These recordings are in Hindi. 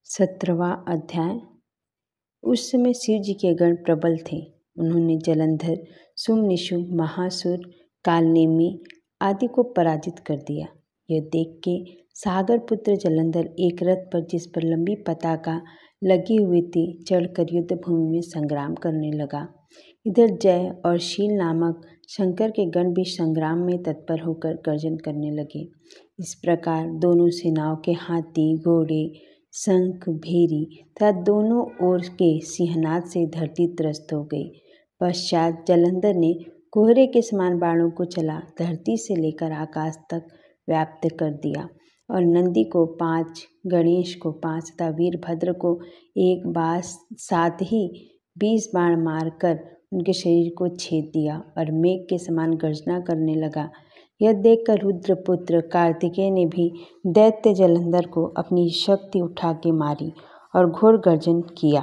17वां अध्याय। उस समय शिव जी के गण प्रबल थे। उन्होंने जलंधर, शुंभ निशुंभ, महासुर, कालनेमी आदि को पराजित कर दिया। यह देख के सागर पुत्र जलंधर एक रथ पर, जिस पर लंबी पताका लगी हुई थी, चढ़कर युद्ध भूमि में संग्राम करने लगा। इधर जय और शील नामक शंकर के गण भी संग्राम में तत्पर होकर गर्जन करने लगे। इस प्रकार दोनों सेनाओं के हाथी, घोड़े, शंख, भेरी तथा दोनों ओर के सिंहनाद से धरती त्रस्त हो गई। पश्चात जलंधर ने कोहरे के समान बाणों को चला धरती से लेकर आकाश तक व्याप्त कर दिया, और नंदी को 5, गणेश को 5 तथा वीरभद्र को 1 बाण, साथ ही 20 बाण मारकर उनके शरीर को छेद दिया और मेघ के समान गर्जना करने लगा। यह देखकर रुद्रपुत्र कार्तिकेय ने भी दैत्य जलंधर को अपनी शक्ति उठा के मारी और घोर गर्जन किया,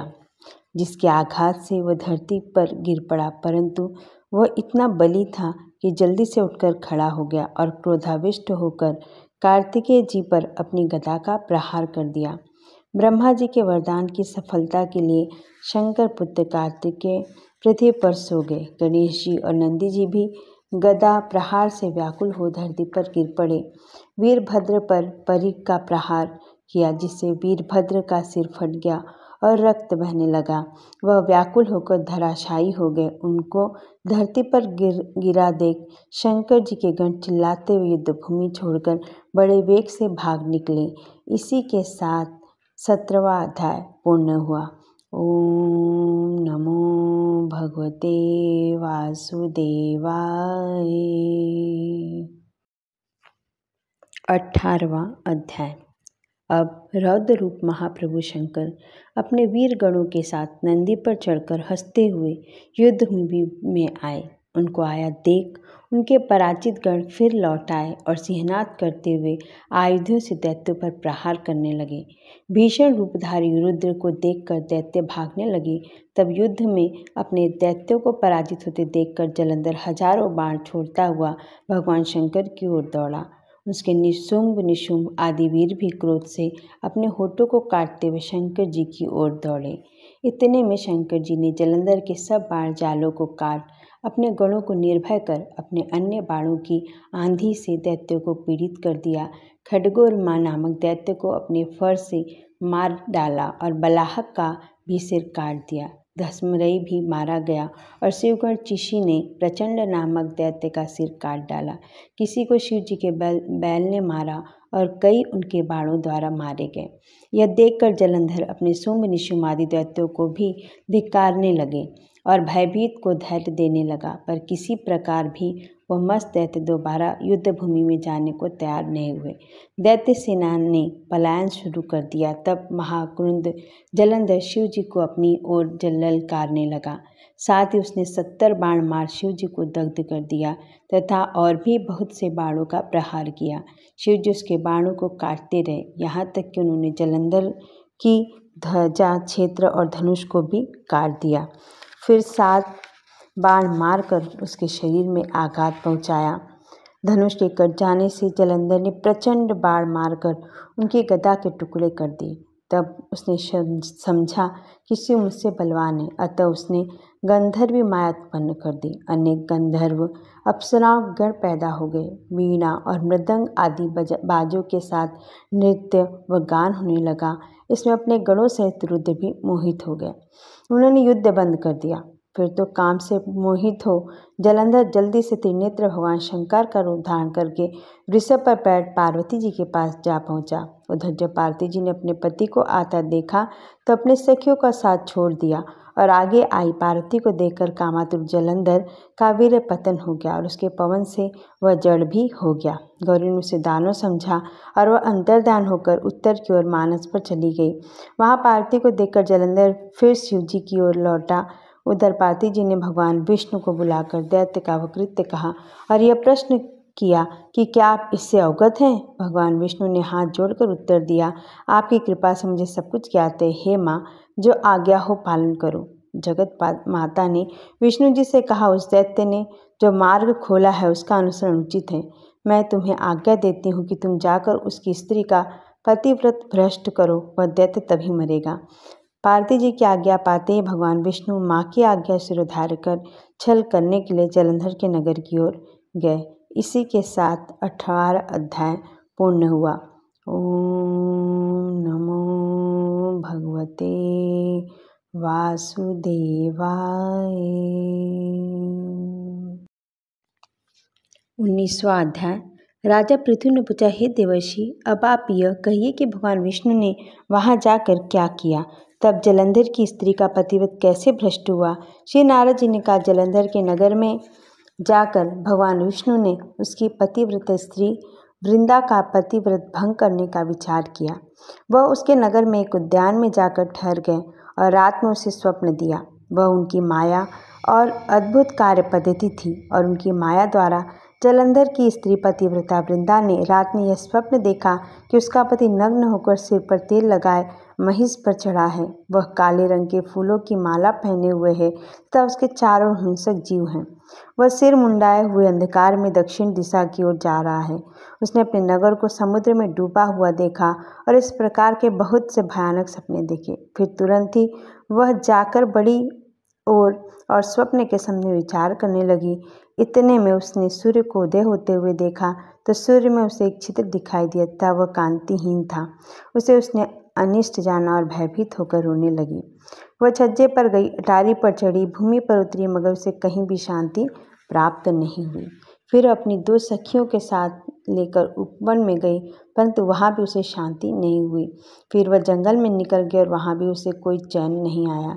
जिसके आघात से वह धरती पर गिर पड़ा, परंतु वह इतना बली था कि जल्दी से उठकर खड़ा हो गया और क्रोधाविष्ट होकर कार्तिकेय जी पर अपनी गदा का प्रहार कर दिया। ब्रह्मा जी के वरदान की सफलता के लिए शंकर पुत्र कार्तिकेय पृथ्वी पर सो गए। गणेश जी और नंदी जी भी गदा प्रहार से व्याकुल हो धरती पर गिर पड़े। वीरभद्र पर परिघ का प्रहार किया, जिससे वीरभद्र का सिर फट गया और रक्त बहने लगा। वह व्याकुल होकर धराशायी हो गए। उनको धरती पर गिरा देख शंकर जी के गण चिल्लाते हुए युद्ध भूमि छोड़कर बड़े वेग से भाग निकले। इसी के साथ 17वां अध्याय पूर्ण हुआ। ओम नमो भगवते वासुदेवाय। 18वां अध्याय। अब रौद्र रूप महाप्रभु शंकर अपने वीर गणों के साथ नंदी पर चढ़कर हंसते हुए युद्ध भूमि में आए। उनको आया देख उनके पराजित गण फिर लौट आए और सिंहनाद करते हुए आयुधों से दैत्यों पर प्रहार करने लगे। भीषण रूपधारी रुद्र को देखकर दैत्य भागने लगे। तब युद्ध में अपने दैत्यों को पराजित होते देखकर जलंधर हजारों बाण छोड़ता हुआ भगवान शंकर की ओर दौड़ा। उसके निशुंभ, निशुंभ आदि वीर भी क्रोध से अपने होठों को काटते हुए शंकर जी की ओर दौड़े। इतने में शंकर जी ने जलंधर के सब बाण जालों को काट अपने गणों को निर्भय कर अपने अन्य बाणों की आंधी से दैत्यों को पीड़ित कर दिया। खड्गोरमा नामक दैत्य को अपने फर से मार डाला और बलाहक का भी सिर काट दिया। धसमरई भी मारा गया और शिवगण चिशी ने प्रचंड नामक दैत्य का सिर काट डाला। किसी को शिव जी के बैल ने मारा और कई उनके बाणों द्वारा मारे गए। यह देखकर जलंधर अपने शुंभ निशुंभ आदि दैत्यों को भी धिक्कारने लगे और भयभीत को धैर्य देने लगा, पर किसी प्रकार भी वह मस्त दैत्य दोबारा युद्ध भूमि में जाने को तैयार नहीं हुए। दैत्य सेना ने पलायन शुरू कर दिया। तब महाक्रुद्ध जलंधर शिव जी को अपनी ओर ललकारने लगा। साथ ही उसने 70 बाण मार शिव जी को दग्ध कर दिया तथा और भी बहुत से बाणों का प्रहार किया। शिव जी उसके बाणों को काटते रहे, यहाँ तक कि उन्होंने जलंधर की ध्वजा, क्षेत्र और धनुष को भी काट दिया। फिर 7 बाण मारकर उसके शरीर में आघात पहुंचाया। धनुष के कट जाने से जलंधर ने प्रचंड बाण मारकर उनकी गदा के टुकड़े कर दिए। तब उसने समझा कि शिव मुझसे बलवान है, अतः उसने गंधर्वी माया उत्पन्न कर दी। अनेक गंधर्व अप्सराओं गण पैदा हो गए। वीणा और मृदंग आदि बाजों के साथ नृत्य व गान होने लगा। इसमें अपने गणों सहित रुद्र भी मोहित हो गए। उन्होंने युद्ध बंद कर दिया। फिर तो काम से मोहित हो जलंधर जल्दी से त्रिनेत्र भगवान शंकर का रूप धारण करके वृषभ पर बैठ पार्वती जी के पास जा पहुंचा। उधर जब पार्वती जी ने अपने पति को आता देखा तो अपने सखियों का साथ छोड़ दिया और आगे आई। पार्वती को देखकर कामातुर जलंधर का वीर पतन हो गया और उसके पवन से वह जड़ भी हो गया। गौरी ने उसे दानव समझा और वह अंतर्धान होकर उत्तर की ओर मानस पर चली गई। वहाँ पार्वती को देखकर जलंधर फिर शिव जी की ओर लौटा। उधर पार्वती जी ने भगवान विष्णु को बुलाकर दैत्य का वह कृत्य कहा और यह प्रश्न किया कि क्या आप इससे अवगत हैं। भगवान विष्णु ने हाथ जोड़कर उत्तर दिया, आपकी कृपा से मुझे सब कुछ ज्ञात है। हे माँ, जो आज्ञा हो पालन करो। जगत माता ने विष्णु जी से कहा, उस दैत्य ने जो मार्ग खोला है उसका अनुसरण उचित है। मैं तुम्हें आज्ञा देती हूँ कि तुम जाकर उसकी स्त्री का पतिव्रत भ्रष्ट करो, वह दैत्य तभी मरेगा। पार्वती जी की आज्ञा पाते ही भगवान विष्णु माँ की आज्ञा सिरोधार्य कर छल करने के लिए जलंधर के नगर की ओर गए। इसी के साथ 18 अध्याय पूर्ण हुआ। ओम नमो भगवते वासुदेवाय। 19वां अध्याय। राजा पृथु ने पूछा, हे देवर्षि, अब आप यह कहिए कि भगवान विष्णु ने वहां जाकर क्या किया। तब जलंधर की स्त्री का पतिव्रत कैसे भ्रष्ट हुआ। श्री नारद जी ने कहा, जलंधर के नगर में जाकर भगवान विष्णु ने उसकी पतिव्रत स्त्री वृंदा का पतिव्रत भंग करने का विचार किया। वह उसके नगर में एक उद्यान में जाकर ठहर गए और रात में उसे स्वप्न दिया। वह उनकी माया और अद्भुत कार्य पद्धति थी और उनकी माया द्वारा जलंधर की स्त्री पतिव्रता वृंदा ने रात में यह स्वप्न देखा कि उसका पति नग्न होकर सिर पर तेल लगाए महिष पर चढ़ा है। वह काले रंग के फूलों की माला पहने हुए है तथा उसके चारों हिंसक जीव हैं। वह सिर मुंडाए हुए अंधकार में दक्षिण दिशा की ओर जा रहा है। उसने अपने नगर को समुद्र में डूबा हुआ देखा और इस प्रकार के बहुत से भयानक सपने देखे। फिर तुरंत ही वह जाकर बड़ी और स्वप्न के सामने विचार करने लगी। इतने में उसने सूर्य को उदय होते हुए देखा तो सूर्य में उसे एक छिद्र दिखाई दिया तथा वह कांतिहीन था। उसे उसने अनिष्ट जाना और भयभीत होकर रोने लगी। वह छज्जे पर गई, अटारी पर चढ़ी, भूमि पर उतरी, मगर उसे कहीं भी शांति प्राप्त नहीं हुई। फिर अपनी 2 सखियों के साथ लेकर उपवन में गई, परंतु वहाँ भी उसे शांति नहीं हुई। फिर वह जंगल में निकल गई और वहाँ भी उसे कोई चैन नहीं आया।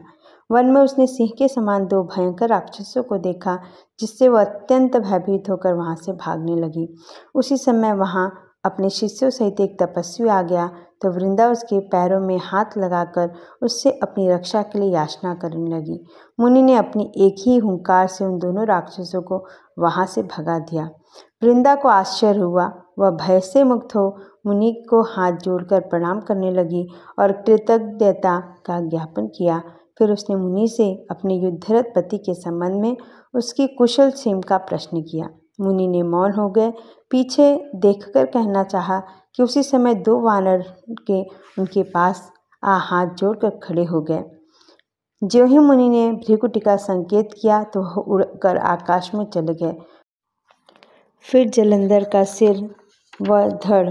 वन में उसने सिंह के समान 2 भयंकर राक्षसों को देखा, जिससे वह अत्यंत भयभीत होकर वहाँ से भागने लगी। उसी समय वहाँ अपने शिष्यों सहित एक तपस्वी आ गया तो वृंदा उसके पैरों में हाथ लगाकर उससे अपनी रक्षा के लिए याचना करने लगी। मुनि ने अपनी एक ही हुंकार से उन दोनों राक्षसों को वहाँ से भगा दिया। वृंदा को आश्चर्य हुआ। वह भय से मुक्त हो मुनि को हाथ जोड़कर प्रणाम करने लगी और कृतज्ञता का ज्ञापन किया। फिर उसने मुनि से अपने युद्धरत पति के संबंध में उसकी कुशल क्षेम का प्रश्न किया। मुनि ने मौन हो गए, पीछे देखकर कहना चाहा कि उसी समय 2 वानर के उनके पास हाथ जोड़कर खड़े हो गए। ज्यों ही मुनि ने भृकुटी का संकेत किया तो वह उड़कर आकाश में चले गए। फिर जलंधर का सिर व धड़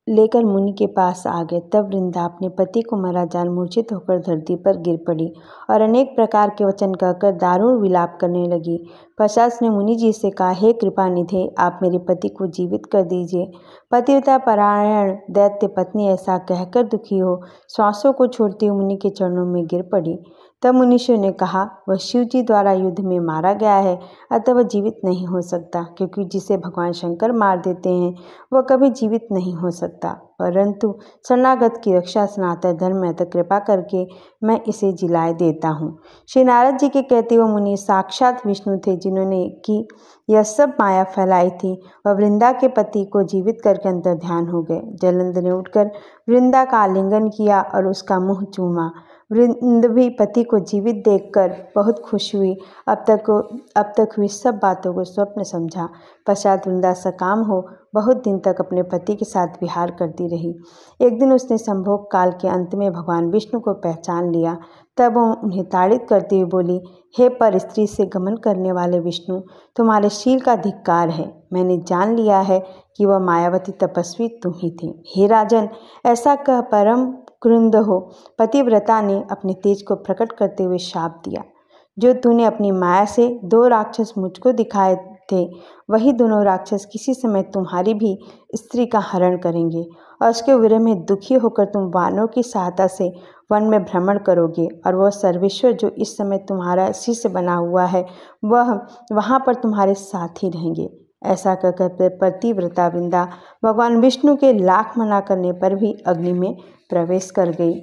लेकर मुनि के पास आ गए। तब वृंदा अपने पति को मरा जान मूर्छित होकर धरती पर गिर पड़ी और अनेक प्रकार के वचन कहकर दारुण विलाप करने लगी। पश्चात ने मुनि जी से कहा, हे कृपानिधे, आप मेरे पति को जीवित कर दीजिए। पतिव्रता परायण दैत्य पत्नी ऐसा कहकर दुखी हो श्वासों को छोड़ती हुई मुनि के चरणों में गिर पड़ी। तब मुनिषियों ने कहा, वह शिव जी द्वारा युद्ध में मारा गया है, अतः वह जीवित नहीं हो सकता, क्योंकि जिसे भगवान शंकर मार देते हैं वह कभी जीवित नहीं हो सकता। परंतु शरणागत की रक्षा सनातन धर्म है, तो कृपा करके मैं इसे जिलाए देता हूँ। श्री नारद जी के कहते हुए मुनि साक्षात विष्णु थे, जिन्होंने की यह सब माया फैलाई थी। वह वृंदा के पति को जीवित करके अंतर ध्यान हो गए। जलंधर ने उठकर वृंदा का आलिंगन किया और उसका मुँह चूमा। वृंद भी पति को जीवित देखकर बहुत खुश हुई। अब तक हुई सब बातों को स्वप्न समझा। पश्चात वृंदा सकाम हो बहुत दिन तक अपने पति के साथ विहार करती रही। एक दिन उसने संभोग काल के अंत में भगवान विष्णु को पहचान लिया। तब वह उन्हें ताड़ित करते हुए बोली, हे पर स्त्री से गमन करने वाले विष्णु, तुम्हारे शील का धिक्कार है। मैंने जान लिया है कि वह मायावती तपस्वी तुम ही थे। हे राजन, ऐसा कह परम क्रुद्ध हो पतिव्रता ने अपने तेज को प्रकट करते हुए शाप दिया। जो तूने अपनी माया से 2 राक्षस मुझको दिखाए थे, वही दोनों राक्षस किसी समय तुम्हारी भी स्त्री का हरण करेंगे और उसके विरह में दुखी होकर तुम वानरों की सहायता से वन में भ्रमण करोगे और वह सर्वेश्वर जो इस समय तुम्हारा शिष्य बना हुआ है वह वहाँ पर तुम्हारे साथ ही रहेंगे। ऐसा कहकर पतिव्रता वृंदा भगवान विष्णु के लाख मना करने पर भी अग्नि में प्रवेश कर गई।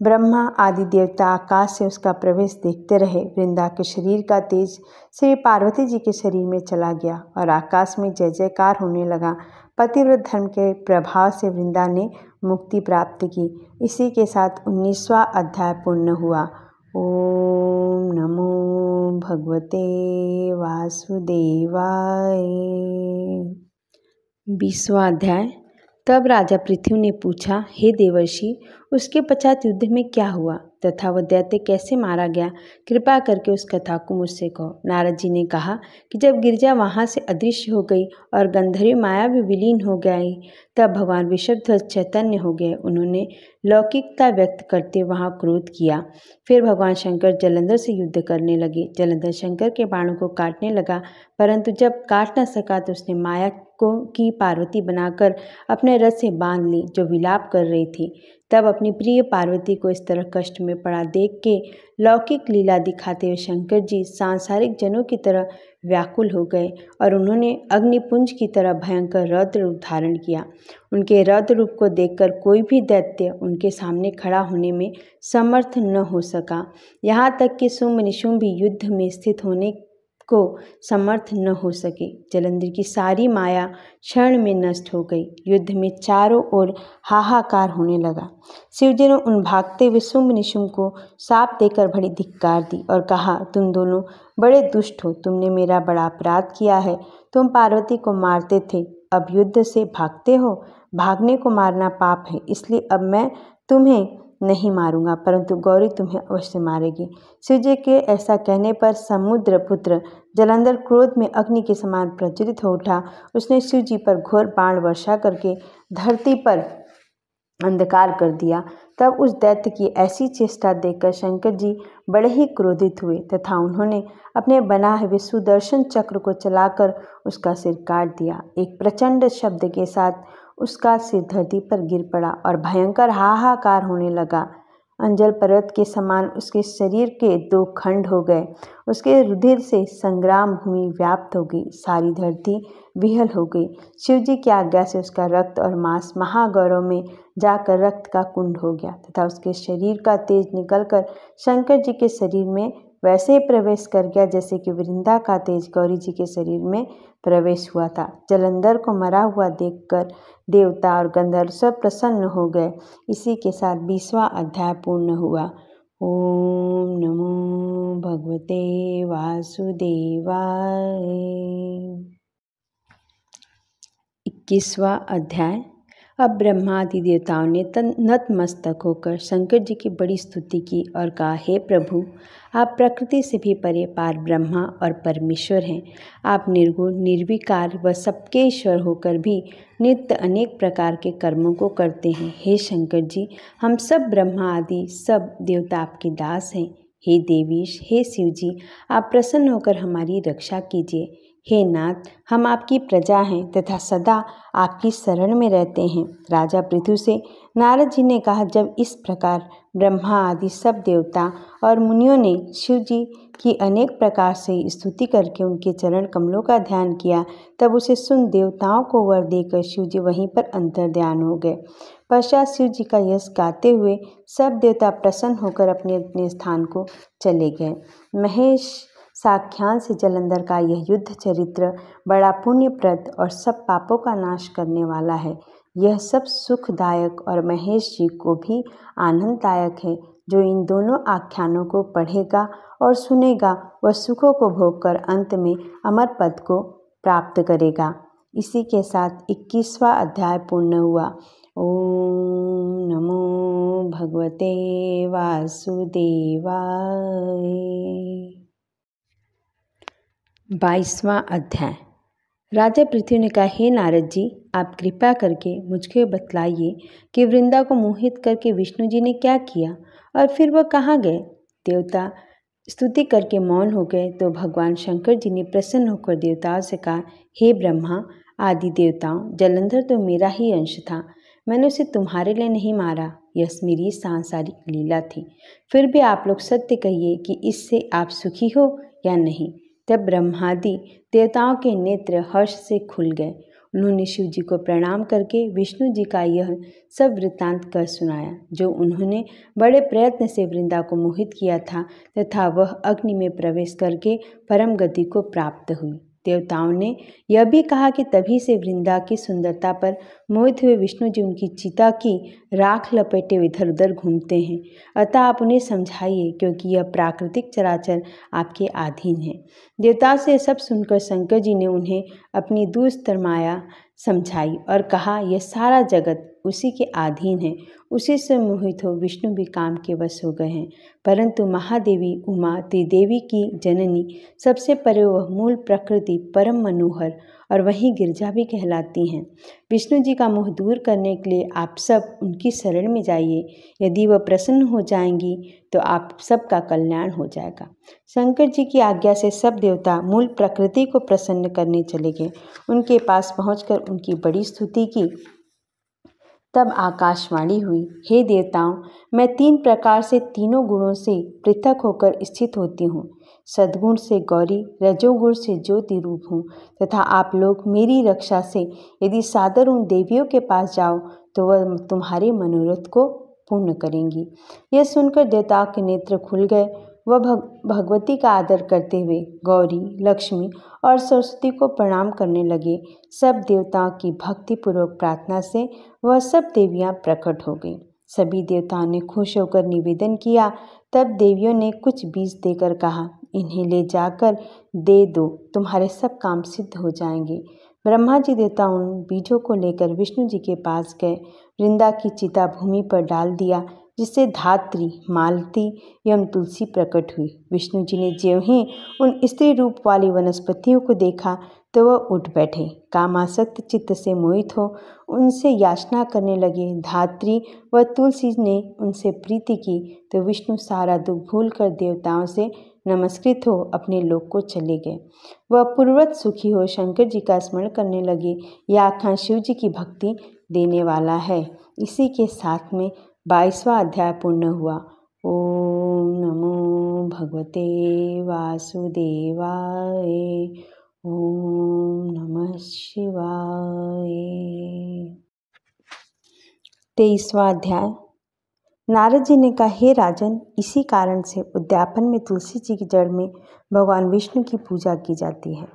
ब्रह्मा आदि देवता आकाश से उसका प्रवेश देखते रहे। वृंदा के शरीर का तेज श्री पार्वती जी के शरीर में चला गया और आकाश में जय जयकार होने लगा। पतिव्रत धर्म के प्रभाव से वृंदा ने मुक्ति प्राप्त की। इसी के साथ 19वां अध्याय पूर्ण हुआ। ओम नमो भगवते वासुदेवाय। 20वां अध्याय। तब राजा पृथु ने पूछा, हे देवर्षि, उसके पश्चात युद्ध में क्या हुआ तथा वह दैत्य कैसे मारा गया? कृपा करके उस कथा को मुझसे कहो। नारद जी ने कहा कि जब गिरिजा वहाँ से अदृश्य हो गई और गंधर्वी माया भी विलीन हो गई, तब भगवान वृषभध्वज चैतन्य हो गए। उन्होंने लौकिकता व्यक्त करते वहाँ क्रोध किया। फिर भगवान शंकर जलंधर से युद्ध करने लगे। जलंधर शंकर के बाणों को काटने लगा, परंतु जब काट न सका तो उसने माया की पार्वती बनाकर अपने रथ से बांध ली, जो विलाप कर रही थी। तब अपनी प्रिय पार्वती को इस तरह कष्ट में पड़ा देख के लौकिक लीला दिखाते हुए शंकर जी सांसारिक जनों की तरह व्याकुल हो गए और उन्होंने अग्निपुंज की तरह भयंकर रौद्र रूप धारण किया। उनके रौद्र रूप को देखकर कोई भी दैत्य उनके सामने खड़ा होने में समर्थ न हो सका। यहाँ तक कि शुंभ निशुंभ भी युद्ध में स्थित होने को समर्थ न हो सके। जलंधर की सारी माया क्षण में नष्ट हो गई। युद्ध में चारों ओर हाहाकार होने लगा। शिवजी ने उन भागते हुए शुंभ निशुंभ को शाप देकर बड़ी धिक्कार दी और कहा, तुम दोनों बड़े दुष्ट हो, तुमने मेरा बड़ा अपराध किया है। तुम पार्वती को मारते थे, अब युद्ध से भागते हो। भागने को मारना पाप है, इसलिए अब मैं तुम्हें नहीं मारूंगा, परंतु गौरी तुम्हें अवश्य मारेगी। शिवजी के ऐसा कहने पर समुद्र पुत्र जलंधर क्रोध में अग्नि के समान प्रज्वलित हो उठा। उसने शिवजी पर घोर बाण वर्षा करके धरती पर अंधकार कर दिया। तब उस दैत्य की ऐसी चेष्टा देखकर शंकर जी बड़े ही क्रोधित हुए तथा उन्होंने अपने बनाए हुए सुदर्शन चक्र को चलाकर उसका सिर काट दिया। एक प्रचंड शब्द के साथ उसका सिर धरती पर गिर पड़ा और भयंकर हाहाकार होने लगा। अंजल पर्वत के समान उसके शरीर के 2 खंड हो गए। उसके रुधिर से संग्राम भूमि व्याप्त हो गई, सारी धरती विहल हो गई। शिवजी की आज्ञा से उसका रक्त और मांस महागौरव में जाकर रक्त का कुंड हो गया तथा उसके शरीर का तेज निकलकर शंकर जी के शरीर में वैसे ही प्रवेश कर गया जैसे कि वृंदा का तेज गौरी जी के शरीर में प्रवेश हुआ था। जलंधर को मरा हुआ देखकर देवता और गंधर्व सब प्रसन्न हो गए। इसी के साथ 20वां अध्याय पूर्ण हुआ। ओम नमो भगवते वासुदेवाय। 21वां अध्याय। अब ब्रह्मादि देवताओं ने नतमस्तक होकर शंकर जी की बड़ी स्तुति की और कहा, हे प्रभु, आप प्रकृति से भी परे पार ब्रह्मा और परमेश्वर हैं। आप निर्गुण निर्विकार व सबके ईश्वर होकर भी नित्य अनेक प्रकार के कर्मों को करते हैं। हे शंकर जी, हम सब ब्रह्मा आदि सब देवता आपके दास हैं। हे देवीश, हे शिव जी, आप प्रसन्न होकर हमारी रक्षा कीजिए। हे नाथ, हम आपकी प्रजा हैं तथा सदा आपकी शरण में रहते हैं। राजा पृथु से नारद जी ने कहा, जब इस प्रकार ब्रह्मा आदि सब देवता और मुनियों ने शिव जी की अनेक प्रकार से स्तुति करके उनके चरण कमलों का ध्यान किया, तब उसे सुन देवताओं को वर देकर शिव जी वहीं पर अंतर्ध्यान हो गए। पश्चात शिव जी का यश गाते हुए सब देवता प्रसन्न होकर अपने अपने स्थान को चले गए। महेश साख्यान से जलंधर का यह युद्ध चरित्र बड़ा पुण्यप्रद और सब पापों का नाश करने वाला है। यह सब सुखदायक और महेश जी को भी आनंददायक है। जो इन दोनों आख्यानों को पढ़ेगा और सुनेगा वह सुखों को भोगकर अंत में अमर पद को प्राप्त करेगा। इसी के साथ 21वां अध्याय पूर्ण हुआ। ओम नमो भगवते वासुदेवाय। 22वां अध्याय। राजा पृथु ने कहा, हे नारद जी, आप कृपा करके मुझको बतलाइए कि वृंदा को मोहित करके विष्णु जी ने क्या किया और फिर वह कहाँ गए। देवता स्तुति करके मौन हो गए तो भगवान शंकर जी ने प्रसन्न होकर देवताओं से कहा, हे ब्रह्मा आदि देवताओं, जलंधर तो मेरा ही अंश था। मैंने उसे तुम्हारे लिए नहीं मारा, यह मेरी सांसारिक लीला थी। फिर भी आप लोग सत्य कहिए कि इससे आप सुखी हो या नहीं। तब ब्रह्मादि देवताओं के नेत्र हर्ष से खुल गए। उन्होंने शिव जी को प्रणाम करके विष्णु जी का यह सब वृत्तांत कर सुनाया, जो उन्होंने बड़े प्रयत्न से वृंदा को मोहित किया था तथा वह अग्नि में प्रवेश करके परम गति को प्राप्त हुई। देवताओं ने यह भी कहा कि तभी से वृंदा की सुंदरता पर मोहित हुए विष्णु जी उनकी चिता की राख लपेटे इधर उधर घूमते हैं। अतः आप उन्हें समझाइए, क्योंकि यह प्राकृतिक चराचर आपके अधीन है। देवताओं से सब सुनकर शंकर जी ने उन्हें अपनी दुस्तर माया समझाई और कहा, यह सारा जगत उसी के अधीन है। उसी से मोहित हो विष्णु भी काम के वश हो गए हैं। परंतु महादेवी उमा त्रिदेवी की जननी, सबसे परे वह मूल प्रकृति परम मनोहर और वहीं गिरजा भी कहलाती हैं। विष्णु जी का मोह दूर करने के लिए आप सब उनकी शरण में जाइए। यदि वह प्रसन्न हो जाएंगी तो आप सबका कल्याण हो जाएगा। शंकर जी की आज्ञा से सब देवता मूल प्रकृति को प्रसन्न करने चले गए। उनके पास पहुंचकर उनकी बड़ी स्तुति की। तब आकाशवाणी हुई, हे देवताओं, मैं 3 प्रकार से तीनों गुणों से पृथक होकर स्थित होती हूँ। सद्गुण से गौरी, रजोगुण से ज्योति रूप हूँ तथा आप लोग मेरी रक्षा से यदि सादर उन देवियों के पास जाओ तो वह तुम्हारे मनोरथ को पूर्ण करेंगी। यह सुनकर देवताओं के नेत्र खुल गए। वह भगवती का आदर करते हुए गौरी, लक्ष्मी और सरस्वती को प्रणाम करने लगे। सब देवताओं की भक्तिपूर्वक प्रार्थना से वह सब देवियां प्रकट हो गईं। सभी देवताओं ने खुश होकर निवेदन किया। तब देवियों ने कुछ बीज देकर कहा, इन्हें ले जाकर दे दो, तुम्हारे सब काम सिद्ध हो जाएंगे। ब्रह्मा जी देवता उन बीजों को लेकर विष्णु जी के पास गए। वृंदा की चिता भूमि पर डाल दिया, जिससे धात्री, मालती एवं तुलसी प्रकट हुई। विष्णु जी ने ज्यों ही उन स्त्री रूप वाली वनस्पतियों को देखा तो वह उठ बैठे। कामासक्त चित्त से मोहित हो उनसे याचना करने लगे। धात्री व तुलसी ने उनसे प्रीति की तो विष्णु सारा दुख भूलकर देवताओं से नमस्कृत हो अपने लोक को चले गए। वह पूर्ववत सुखी हो शंकर जी का स्मरण करने लगे। यह आख्यान शिव जी की भक्ति देने वाला है। इसी के साथ में 22वां अध्याय पूर्ण हुआ। ओम नमो भगवते वासुदेवाय। ओम नमः शिवाय। 23वां अध्याय। नारद जी ने कहा, हे राजन, इसी कारण से उद्यापन में तुलसी जी की जड़ में भगवान विष्णु की पूजा की जाती है।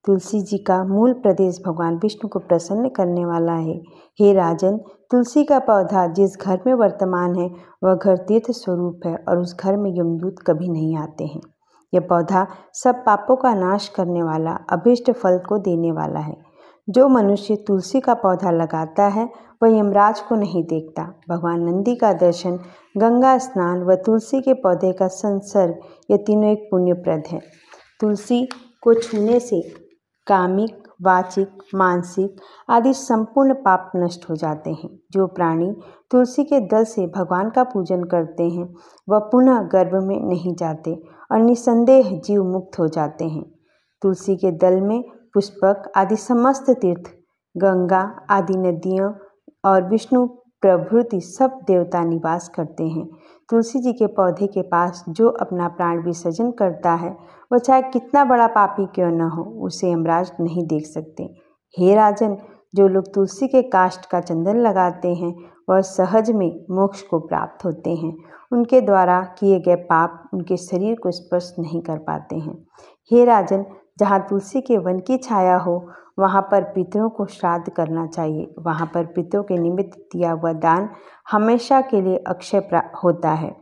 तुलसी जी का मूल प्रदेश भगवान विष्णु को प्रसन्न करने वाला है। हे राजन, तुलसी का पौधा जिस घर में वर्तमान है वह घर तीर्थ स्वरूप है और उस घर में यमदूत कभी नहीं आते हैं। यह पौधा सब पापों का नाश करने वाला, अभीष्ट फल को देने वाला है। जो मनुष्य तुलसी का पौधा लगाता है वह यमराज को नहीं देखता। भगवान नंदी का दर्शन, गंगा स्नान व तुलसी के पौधे का संसर्ग, ये तीनों एक पुण्यप्रद है। तुलसी को छूने से कामिक, वाचिक, मानसिक आदि संपूर्ण पाप नष्ट हो जाते हैं। जो प्राणी तुलसी के दल से भगवान का पूजन करते हैं वह पुनः गर्भ में नहीं जाते और निसंदेह जीव मुक्त हो जाते हैं। तुलसी के दल में पुष्पक आदि समस्त तीर्थ, गंगा आदि नदियाँ और विष्णु प्रभृति सब देवता निवास करते हैं। तुलसी जी के पौधे के पास जो अपना प्राण विसर्जन करता है वह चाहे कितना बड़ा पापी क्यों न हो, उसे यमराज नहीं देख सकते। हे राजन, जो लोग तुलसी के काष्ठ का चंदन लगाते हैं वह सहज में मोक्ष को प्राप्त होते हैं। उनके द्वारा किए गए पाप उनके शरीर को स्पर्श नहीं कर पाते हैं। हे राजन, जहाँ तुलसी के वन की छाया हो वहाँ पर पितरों को श्राद्ध करना चाहिए। वहाँ पर पितरों के निमित्त दिया हुआ दान हमेशा के लिए अक्षय होता है।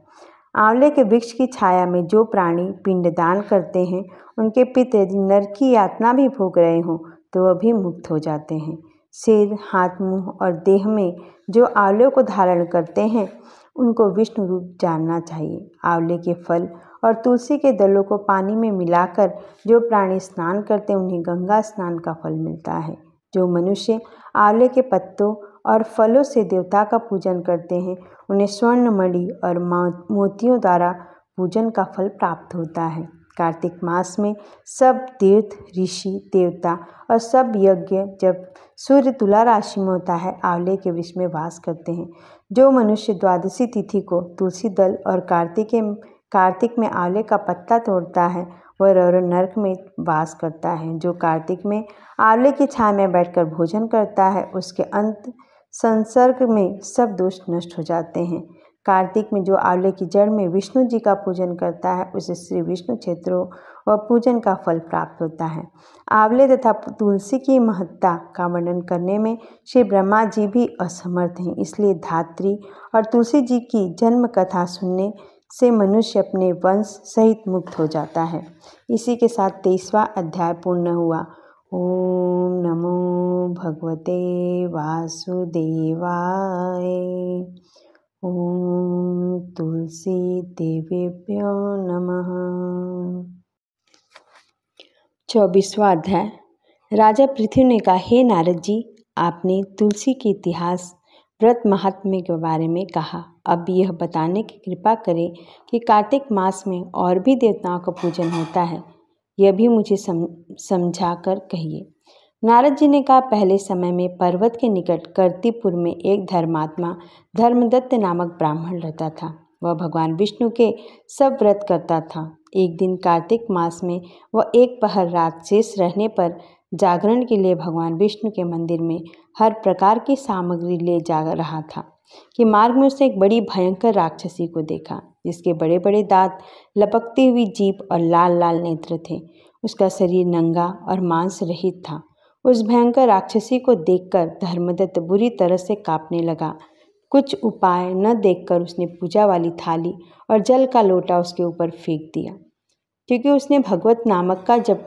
आंवले के वृक्ष की छाया में जो प्राणी पिंडदान करते हैं उनके पितर यदि नरक की यातना भी भोग रहे हों तो वह भी मुक्त हो जाते हैं। सिर, हाथ, मुंह और देह में जो आंवले को धारण करते हैं उनको विष्णु रूप जानना चाहिए। आंवले के फल और तुलसी के दलों को पानी में मिलाकर जो प्राणी स्नान करते हैं उन्हें गंगा स्नान का फल मिलता है। जो मनुष्य आंवले के पत्तों और फलों से देवता का पूजन करते हैं उन्हें स्वर्ण मणि और मोतियों द्वारा पूजन का फल प्राप्त होता है। कार्तिक मास में सब तीर्थ, ऋषि, देवता और सब यज्ञ जब सूर्य तुला राशि में होता है आंवले के वृक्ष में वास करते हैं। जो मनुष्य द्वादशी तिथि को तुलसी दल और कार्तिक में आंवले का पत्ता तोड़ता है वह नरक में वास करता है। जो कार्तिक में आंवले की छाया में बैठकर भोजन करता है उसके अंत संसर्ग में सब दोष नष्ट हो जाते हैं। कार्तिक में जो आंवले की जड़ में विष्णु जी का पूजन करता है उसे श्री विष्णु क्षेत्रों वह पूजन का फल प्राप्त होता है। आंवले तथा तुलसी की महत्ता का वर्णन करने में श्री ब्रह्मा जी भी असमर्थ हैं। इसलिए धात्री और तुलसी जी की जन्म कथा सुनने से मनुष्य अपने वंश सहित मुक्त हो जाता है। इसी के साथ 23वां अध्याय पूर्ण हुआ। ओम नमो भगवते वासुदेवाय। ओम तुलसी देवेभ्यो नमः। 24वां अध्याय। राजा पृथु ने कहा, हे नारद जी, आपने तुलसी के इतिहास, व्रत महात्म्य के बारे में कहा। अब यह बताने की कृपा करें कि कार्तिक मास में और भी देवताओं का पूजन होता है। यह भी मुझे समझा कर कहिए। नारद जी ने कहा, पहले समय में पर्वत के निकट कर्तिपुर में एक धर्मात्मा धर्मदत्त नामक ब्राह्मण रहता था। वह भगवान विष्णु के सब व्रत करता था। एक दिन कार्तिक मास में वह एक पहर रात शेष रहने पर जागरण के लिए भगवान विष्णु के मंदिर में हर प्रकार की सामग्री ले जा रहा था कि मार्ग में उसने एक बड़ी भयंकर राक्षसी को देखा, जिसके बड़े बड़े दांत, लपकती हुई जीभ और लाल लाल नेत्र थे। उसका शरीर नंगा और मांस रहित था। उस भयंकर राक्षसी को देखकर धर्मदत्त बुरी तरह से कांपने लगा। कुछ उपाय न देखकर उसने पूजा वाली थाली और जल का लोटा उसके ऊपर फेंक दिया। क्योंकि उसने भगवत नामक का जप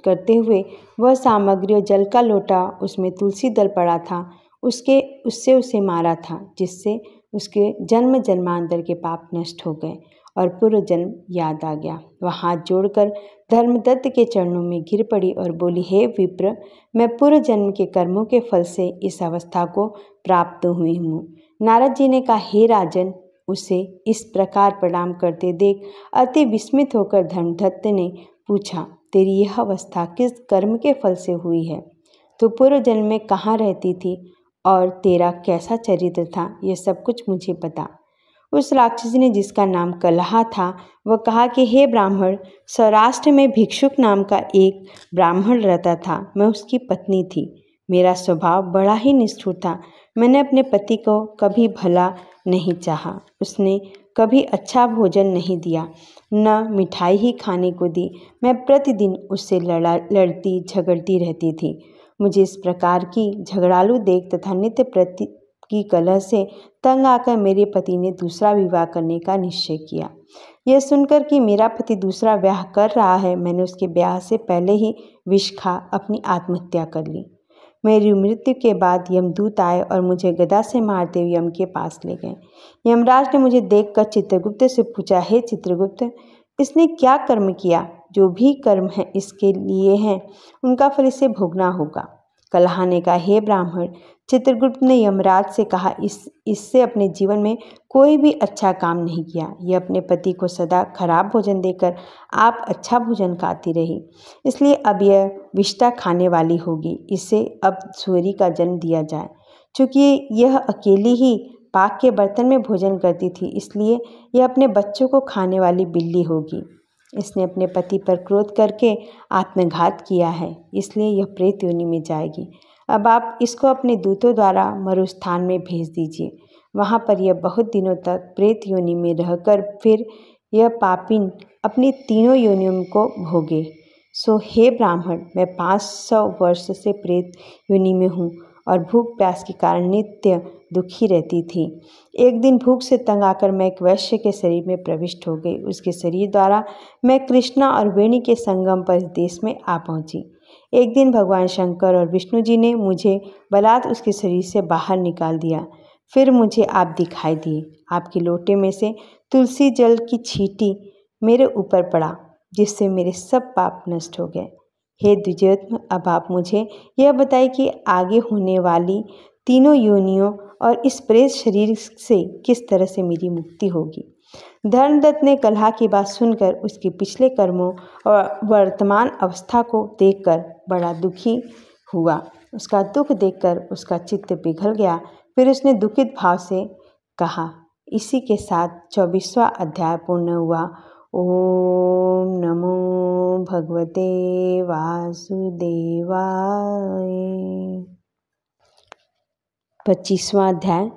करते हुए वह सामग्री और जल का लोटा उसमें तुलसी दल पड़ा था, उससे उसे मारा था, जिससे उसके जन्म जन्मांतर के पाप नष्ट हो गए और पूर्व जन्म याद आ गया। वह हाथ जोड़कर धर्मदत्त के चरणों में गिर पड़ी और बोली, हे विप्र, मैं पूर्व जन्म के कर्मों के फल से इस अवस्था को प्राप्त हुई हूँ। नारद जी ने कहा, हे राजन, उसे इस प्रकार प्रणाम करते देख अति विस्मित होकर धर्मदत्त ने पूछा, तेरी यह अवस्था किस कर्म के फल से हुई है? तो पूर्व जन्म में कहाँ रहती थी और तेरा कैसा चरित्र था, यह सब कुछ मुझे बता। उस राक्षसी ने, जिसका नाम कलहा था, वह कहा कि हे ब्राह्मण, सौराष्ट्र में भिक्षुक नाम का एक ब्राह्मण रहता था। मैं उसकी पत्नी थी। मेरा स्वभाव बड़ा ही निष्ठुर था। मैंने अपने पति को कभी भला नहीं चाहा। उसने कभी अच्छा भोजन नहीं दिया, न मिठाई ही खाने को दी। मैं प्रतिदिन उससे लड़ती झगड़ती रहती थी। मुझे इस प्रकार की झगड़ालू देख तथा नित्य प्रति की कलह से तंग आकर मेरे पति ने दूसरा विवाह करने का निश्चय किया। यह सुनकर कि मेरा पति दूसरा ब्याह कर रहा है, मैंने उसके ब्याह से पहले ही विष खा अपनी आत्महत्या कर ली। मेरी मृत्यु के बाद यमदूत आए और मुझे गदा से मारते हुए यम के पास ले गए। यमराज ने मुझे देखकर चित्रगुप्त से पूछा, हे चित्रगुप्त, इसने क्या कर्म किया? जो भी कर्म है इसके लिए हैं, उनका फल इसे भोगना होगा। कलहा ने कहा, हे ब्राह्मण, चित्रगुप्त ने यमराज से कहा, इससे अपने जीवन में कोई भी अच्छा काम नहीं किया। यह अपने पति को सदा खराब भोजन देकर आप अच्छा भोजन खाती रही, इसलिए अब यह विष्ठा खाने वाली होगी। इसे अब सूरी का जन्म दिया जाए। चूँकि यह अकेली ही पाक के बर्तन में भोजन करती थी, इसलिए यह अपने बच्चों को खाने वाली बिल्ली होगी। इसने अपने पति पर क्रोध करके आत्मघात किया है, इसलिए यह प्रेत योनि में जाएगी। अब आप इसको अपने दूतों द्वारा मरुस्थान में भेज दीजिए। वहाँ पर यह बहुत दिनों तक प्रेत योनि में रहकर फिर यह पापिन अपनी तीनों योनियों को भोगे। सो हे ब्राह्मण, मैं 500 वर्ष से प्रेत योनि में हूँ और भूख प्यास के कारण नित्य दुखी रहती थी। एक दिन भूख से तंग आकर मैं एक वैश्य के शरीर में प्रविष्ट हो गई। उसके शरीर द्वारा मैं कृष्णा और वेणी के संगम पर इस देश में आ पहुंची। एक दिन भगवान शंकर और विष्णु जी ने मुझे बलात् उसके शरीर से बाहर निकाल दिया। फिर मुझे आप दिखाई दिए। आपके लोटे में से तुलसी जल की छींटी मेरे ऊपर पड़ा, जिससे मेरे सब पाप नष्ट हो गए। हे द्विजोत्तम, अब आप मुझे यह बताइए कि आगे होने वाली तीनों योनियों और इस प्रेत शरीर से किस तरह से मेरी मुक्ति होगी। धर्मदत्त ने कलहा की बात सुनकर उसके पिछले कर्मों और वर्तमान अवस्था को देखकर बड़ा दुखी हुआ। उसका दुख देखकर उसका चित्त पिघल गया। फिर उसने दुखित भाव से कहा। इसी के साथ 24वां अध्याय पूर्ण हुआ। ओम नमो भगवते वासुदेवाय। 25वां अध्याय।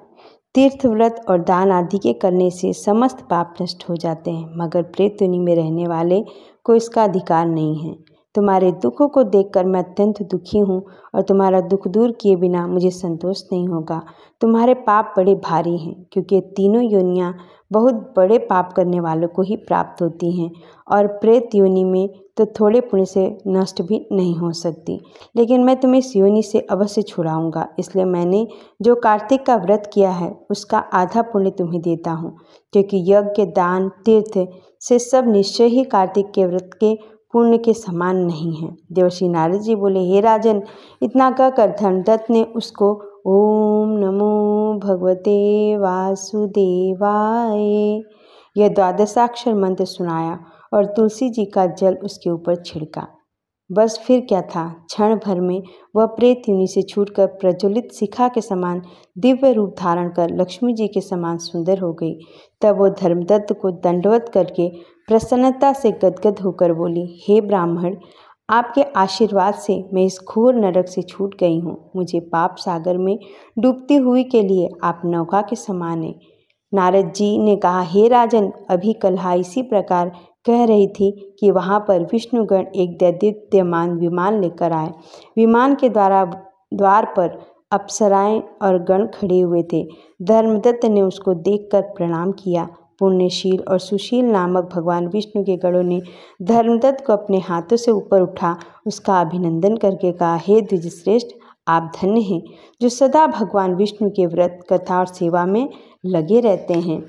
तीर्थ व्रत और दान आदि के करने से समस्त पाप नष्ट हो जाते हैं, मगर प्रेत योनि में रहने वाले को इसका अधिकार नहीं है। तुम्हारे दुखों को देखकर मैं अत्यंत दुखी हूँ और तुम्हारा दुख दूर किए बिना मुझे संतोष नहीं होगा। तुम्हारे पाप बड़े भारी हैं, क्योंकि तीनों योनियाँ बहुत बड़े पाप करने वालों को ही प्राप्त होती हैं और प्रेत योनि में तो थोड़े पुण्य से नष्ट भी नहीं हो सकती। लेकिन मैं तुम्हें इस योनि से अवश्य छुड़ाऊंगा, इसलिए मैंने जो कार्तिक का व्रत किया है उसका आधा पुण्य तुम्हें देता हूँ, क्योंकि यज्ञ दान तीर्थ से सब निश्चय ही कार्तिक के व्रत के पुण्य के समान नहीं है। देवर्षि नारद जी बोले, हे राजन, इतना कहकर धर्मदत्त ने उसको ओम नमो भगवते वासुदेवाय यह द्वादशाक्षर मंत्र सुनाया और तुलसी जी का जल उसके ऊपर छिड़का। बस फिर क्या था, क्षण भर में वह प्रेत योनि से छूटकर प्रज्वलित शिखा के समान दिव्य रूप धारण कर लक्ष्मी जी के समान सुंदर हो गई। तब वो धर्मदत्त को दंडवत करके प्रसन्नता से गदगद होकर बोली, हे ब्राह्मण, आपके आशीर्वाद से मैं इस घोर नरक से छूट गई हूँ। मुझे पाप सागर में डूबती हुई के लिए आप नौका के समान हैं। नारद जी ने कहा, हे राजन, अभी कलहा इसी प्रकार कह रही थी कि वहाँ पर विष्णुगण एक दैदीप्यमान विमान लेकर आए। विमान के द्वार पर अप्सराएं और गण खड़े हुए थे। धर्मदत्त ने उसको देखकर प्रणाम किया। पुण्यशील और सुशील नामक भगवान विष्णु के गणों ने धर्मदत्त को अपने हाथों से ऊपर उठा उसका अभिनंदन करके कहा, हे द्विजश्रेष्ठ, आप धन्य हैं जो सदा भगवान विष्णु के व्रत कथा और सेवा में लगे रहते हैं।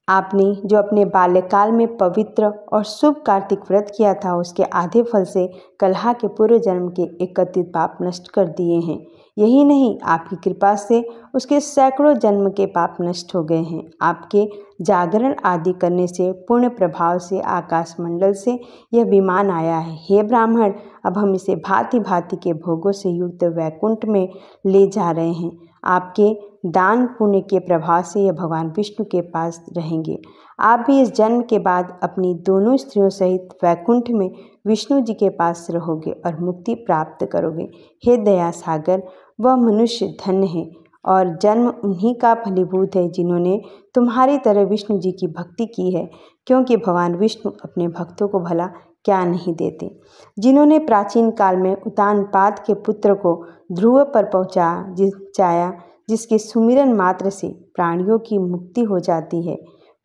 आपने जो अपने बाल्यकाल में पवित्र और शुभ कार्तिक व्रत किया था, उसके आधे फल से कलहा के पूर्व जन्म के एकत्रित पाप नष्ट कर दिए हैं। यही नहीं, आपकी कृपा से उसके सैकड़ों जन्म के पाप नष्ट हो गए हैं। आपके जागरण आदि करने से पुण्य प्रभाव से आकाशमंडल से यह विमान आया है। हे ब्राह्मण, अब हम इसे भांति भांति के भोगों से युक्त वैकुंठ में ले जा रहे हैं। आपके दान पुण्य के प्रभाव से यह भगवान विष्णु के पास रहेंगे। आप भी इस जन्म के बाद अपनी दोनों स्त्रियों सहित वैकुंठ में विष्णु जी के पास रहोगे और मुक्ति प्राप्त करोगे। हे दया सागर, वह मनुष्य धन्य है और जन्म उन्हीं का फलीभूत है जिन्होंने तुम्हारी तरह विष्णु जी की भक्ति की है, क्योंकि भगवान विष्णु अपने भक्तों को भला क्या नहीं देते। जिन्होंने प्राचीन काल में उतानपाद के पुत्र को ध्रुव पर पहुँचाया, जिसके सुमिरन मात्र से प्राणियों की मुक्ति हो जाती है।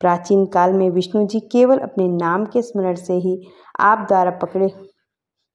प्राचीन काल में विष्णु जी केवल अपने नाम के स्मरण से ही आप द्वारा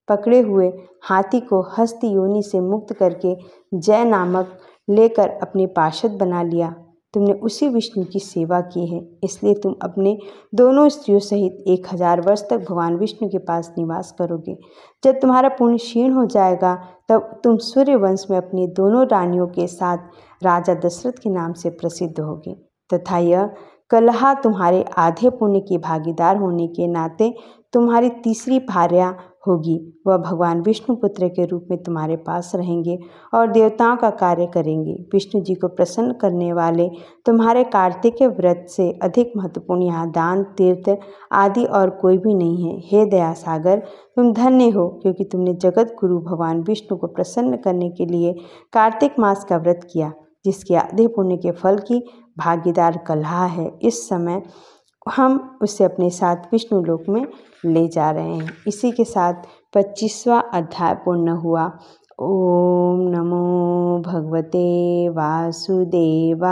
पकड़े हुए हाथी को हस्त योनि से मुक्त करके जय नामक लेकर अपने पार्षद बना लिया। तुमने उसी विष्णु की सेवा की है, इसलिए तुम अपने दोनों स्त्रियों सहित 1000 वर्ष तक भगवान विष्णु के पास निवास करोगे। जब तुम्हारा पुण्य क्षीण हो जाएगा, तब तुम सूर्य वंश में अपनी दोनों रानियों के साथ राजा दशरथ के नाम से प्रसिद्ध होगे तथा यह कलहा तुम्हारे आधे पुण्य की भागीदार होने के नाते तुम्हारी तीसरी भार्या होगी। वह भगवान विष्णु पुत्र के रूप में तुम्हारे पास रहेंगे और देवताओं का कार्य करेंगे। विष्णु जी को प्रसन्न करने वाले तुम्हारे कार्तिक व्रत से अधिक महत्वपूर्ण यहाँ दान तीर्थ आदि और कोई भी नहीं है। हे दया सागर, तुम धन्य हो, क्योंकि तुमने जगत गुरु भगवान विष्णु को प्रसन्न करने के लिए कार्तिक मास का व्रत किया, जिसके आधे पुण्य के फल की भागीदार कलहा है। इस समय हम उसे अपने साथ विष्णु लोक में ले जा रहे हैं। इसी के साथ 25वां अध्याय पूर्ण हुआ। ओम नमो भगवते वासुदेवाय।